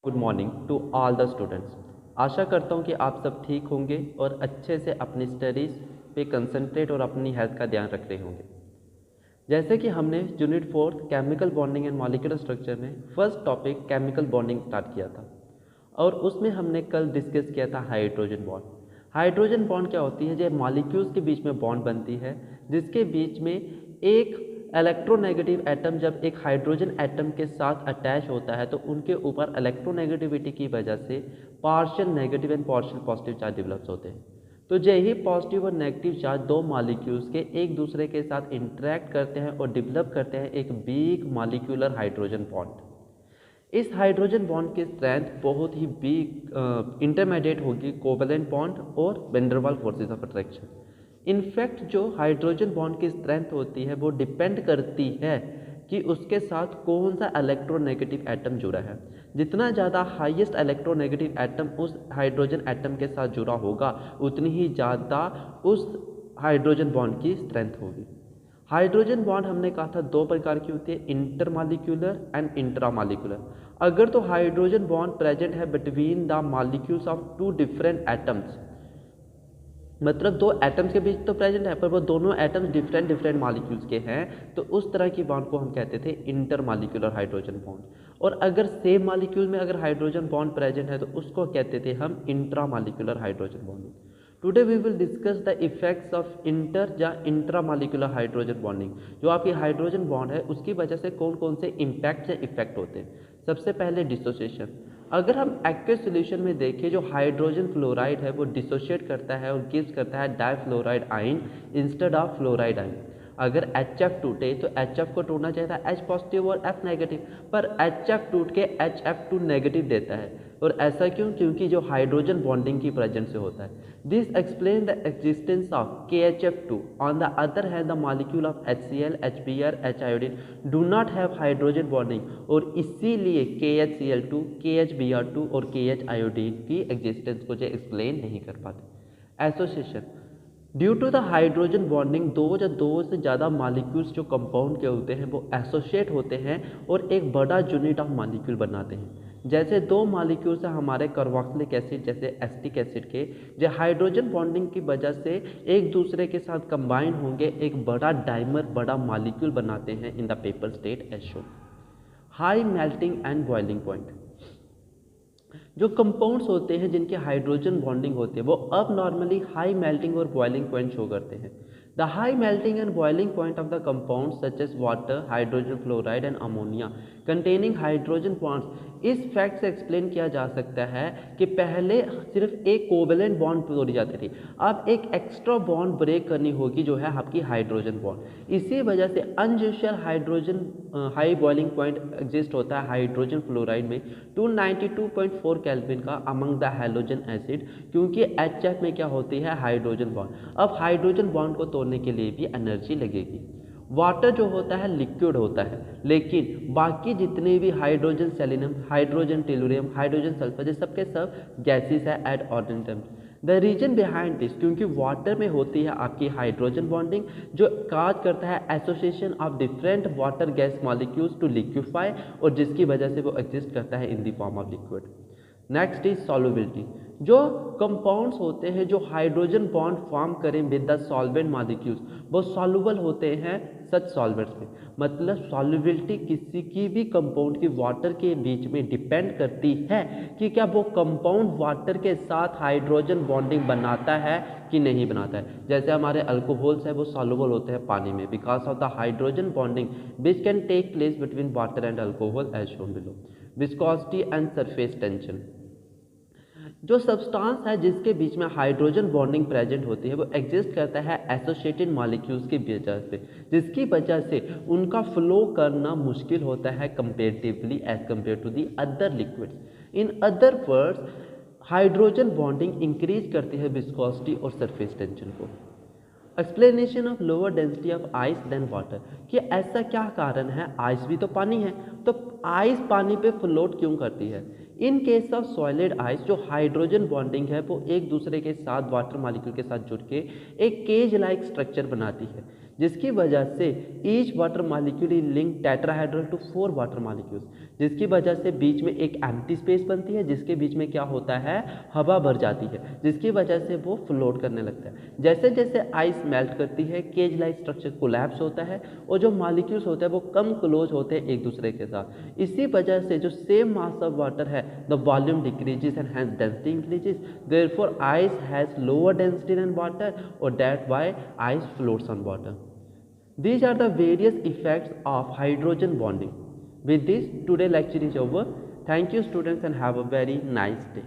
Good morning to all the students. आशा करता हूँ कि आप सब ठीक होंगे और अच्छे से अपनी स्टडीज़ पे कंसंट्रेट और अपनी हेल्थ का ध्यान रख रहे होंगे। जैसे कि हमने unit 4 chemical bonding and molecular structure में first topic chemical bonding start किया था और उसमें हमने कल डिस्कस किया था हाइड्रोजन बॉन्ड। हाइड्रोजन बॉन्ड क्या होती है? जब मॉलिक्यूल्स के बीच में बॉन्ड बनती है जिसके बीच में एक इलेक्ट्रोनेगेटिव एटम जब एक हाइड्रोजन एटम के साथ अटैच होता है तो उनके ऊपर इलेक्ट्रोनेगेटिविटी की वजह से partial negative and partial positive charge develops होते हैं। तो यही पॉजिटिव और नेगेटिव चार्ज दो मॉलिक्यूल्स के एक दूसरे के साथ इंटरेक्ट करते हैं और डेवलप करते हैं एक वीक मॉलिक्यूलर हाइड्रोजन बॉन्ड। इस हाइड्रोजन बॉन्ड की स्ट्रेंथ बहुत ही वीक इंटरमीडिएट होगी कोवेलेंट बॉन्ड और van der Waals forces of attraction. In fact जो हाइड्रोजन बॉन्ड की स्ट्रेंथ होती है वो डिपेंड करती है कि उसके साथ कौन सा इलेक्ट्रोनेगेटिव एटम जुड़ा है। जितना ज़्यादा हाईएस्ट इलेक्ट्रोनेगेटिव एटम उस हाइड्रोजन एटम के साथ जुड़ा होगा उतनी ही ज़्यादा उस हाइड्रोजन बॉन्ड की स्ट्रेंथ होगी। हाइड्रोजन बॉन्ड हमने कहा था दो प्रकार की होती है, इंटरमॉलिक्यूलर एंड इंट्रामॉलिक्यूलर। अगर तो हाइड्रोजन बॉन्ड प्रेजेंट है between the molecules of two different atoms, मतलब दो एटम्स के बीच तो प्रेजेंट है पर वो दोनों एटम्स डिफरेंट डिफरेंट मॉलिक्यूल्स के हैं, तो उस तरह की बॉन्ड को हम कहते थे इंटरमॉलिक्यूलर हाइड्रोजन बॉन्ड। और अगर सेम मॉलिक्यूल में अगर हाइड्रोजन बॉन्ड प्रेजेंट है तो उसको कहते थे हम intramolecular hydrogen bonding. Today we will discuss the effects of inter या इंट्रामॉलिक्यूलर हाइड्रोजन बॉन्डिंग। जो आपकी हाइड्रोजन बॉन्ड है उसकी वजह से कौन कौन से इम्पैक्ट या इफेक्ट होते हैं। सबसे पहले डिसोसिएशन। अगर हम एक्वस सॉल्यूशन में देखें जो हाइड्रोजन फ्लोराइड है वो डिसोशिएट करता है और गिव्स करता है difluoride ion instead of fluoride ion. अगर HF टूटे तो HF को टूटना चाहिए था H पॉजिटिव और F नेगेटिव, पर HF टूट के HF2 नेगेटिव देता है। और ऐसा क्यों? क्योंकि जो हाइड्रोजन बॉन्डिंग की प्रेजेंस से होता है। This explain the existence of KHF2। On the other hand the molecule of HCl, HBr, H iodine do not have hydrogen bonding और इसीलिए KHCl2, KHBr2 और KH आयोडीन की एग्जिस्टेंस को जो एक्सप्लेन नहीं कर पाते। Association. Due to the hydrogen bonding दो या दो से ज़्यादा मॉलिक्यूल्स जो कंपाउंड के होते हैं वो एसोसिएट होते हैं और एक बड़ा यूनिट ऑफ मॉलिक्यूल बनाते हैं। जैसे दो मॉलिक्यूल्स हैं हमारे कार्बोक्सिलिक एसिड जैसे एसिटिक एसिड के, जो हाइड्रोजन बॉन्डिंग की वजह से एक दूसरे के साथ कंबाइन होंगे एक बड़ा डाइमर बड़ा मॉलिक्यूल बनाते हैं in the vapour state as shown. High melting and boiling point. जो कंपाउंड्स होते हैं जिनकी हाइड्रोजन बॉन्डिंग होती है वो अब नॉर्मली हाई मेल्टिंग और बॉइलिंग पॉइंट शो करते हैं। The high melting and boiling point of the compound such as water, hydrogen fluoride and ammonia containing hydrogen bonds. इस फैक्ट से एक्सप्लेन किया जा सकता है कि पहले सिर्फ एक कोवेलेंट बॉन्ड तोड़ी जाती थी, अब एक एक्स्ट्रा बॉन्ड ब्रेक करनी होगी जो है आपकी हाइड्रोजन बॉन्ड। इसी वजह से unusual hydrogen high boiling point exist होता है हाइड्रोजन फ्लोराइड में 292.4 केल्विन का अमंग द हैलोजन एसिड, क्योंकि HF में क्या होती है हाइड्रोजन बॉन्ड। अब हाइड्रोजन बॉन्ड को तोड़ने के लिए भी एनर्जी लगेगी। वाटर जो होता है लिक्विड होता है, लेकिन बाकी जितने भी hydrogen selenium, hydrogen tellurium, hydrogen sulphur ये सब के सब गैसेस है at ordinary time. The reason behind this, क्योंकि वाटर में होती है आपकी हाइड्रोजन बॉन्डिंग जो काज करता है association of different water gas molecules to liquefy और जिसकी वजह से वो एग्जिस्ट करता है in the form of liquid. Next is solubility. जो कंपाउंड्स होते हैं जो हाइड्रोजन बॉन्ड फॉर्म करें विद द सॉल्वेंट मॉलिक्यूल्स वो सॉल्युबल होते हैं सच सॉल्वेंट्स में। मतलब सॉल्युबिलिटी किसी की भी कंपाउंड की वाटर के बीच में डिपेंड करती है कि क्या वो कंपाउंड वाटर के साथ हाइड्रोजन बॉन्डिंग बनाता है कि नहीं बनाता है। जैसे हमारे अल्कोहल्स है वो सॉल्युबल होते हैं पानी में because of the hydrogen bonding which can take place between water and alcohol as shown below. Viscosity and surface tension. जो सब्सटेंस है जिसके बीच में हाइड्रोजन बॉन्डिंग प्रेजेंट होती है वो एग्जिस्ट करता है एसोसिएटेड मॉलिक्यूल्स की वजह से, जिसकी वजह से उनका फ्लो करना मुश्किल होता है comparatively as compare to the other liquids. In other words hydrogen bonding increase करती है विस्कोसिटी और सरफेस टेंशन को। Explanation of lower density of ice than water, कि ऐसा क्या कारण है, आइस भी तो पानी है तो आइस पानी पे फ्लोट क्यों करती है। In case of solid ice जो हाइड्रोजन बॉन्डिंग है वो एक दूसरे के साथ वाटर मॉलिक्यूल के साथ जुड़ के एक केज लाइक स्ट्रक्चर बनाती है जिसकी वजह से each water molecule is link tetrahedral to 4 water molecules, जिसकी वजह से बीच में एक एम्प्टी स्पेस बनती है, जिसके बीच में क्या होता है, हवा भर जाती है, जिसकी वजह से वो फ्लोट करने लगता है। जैसे जैसे आइस मेल्ट करती है, केज लाइक स्ट्रक्चर कोलैप्स होता है और जो मॉलिक्यूल्स होते हैं वो कम क्लोज होते हैं एक दूसरे के साथ। इसी वजह से जो सेम मास ऑफ वाटर है, the volume decreases and hence density increases, therefore ice has lower density than water और that why ice floats on water. These are the various effects of hydrogen bonding. With this, today's lecture is over. Thank you students and have a very nice day.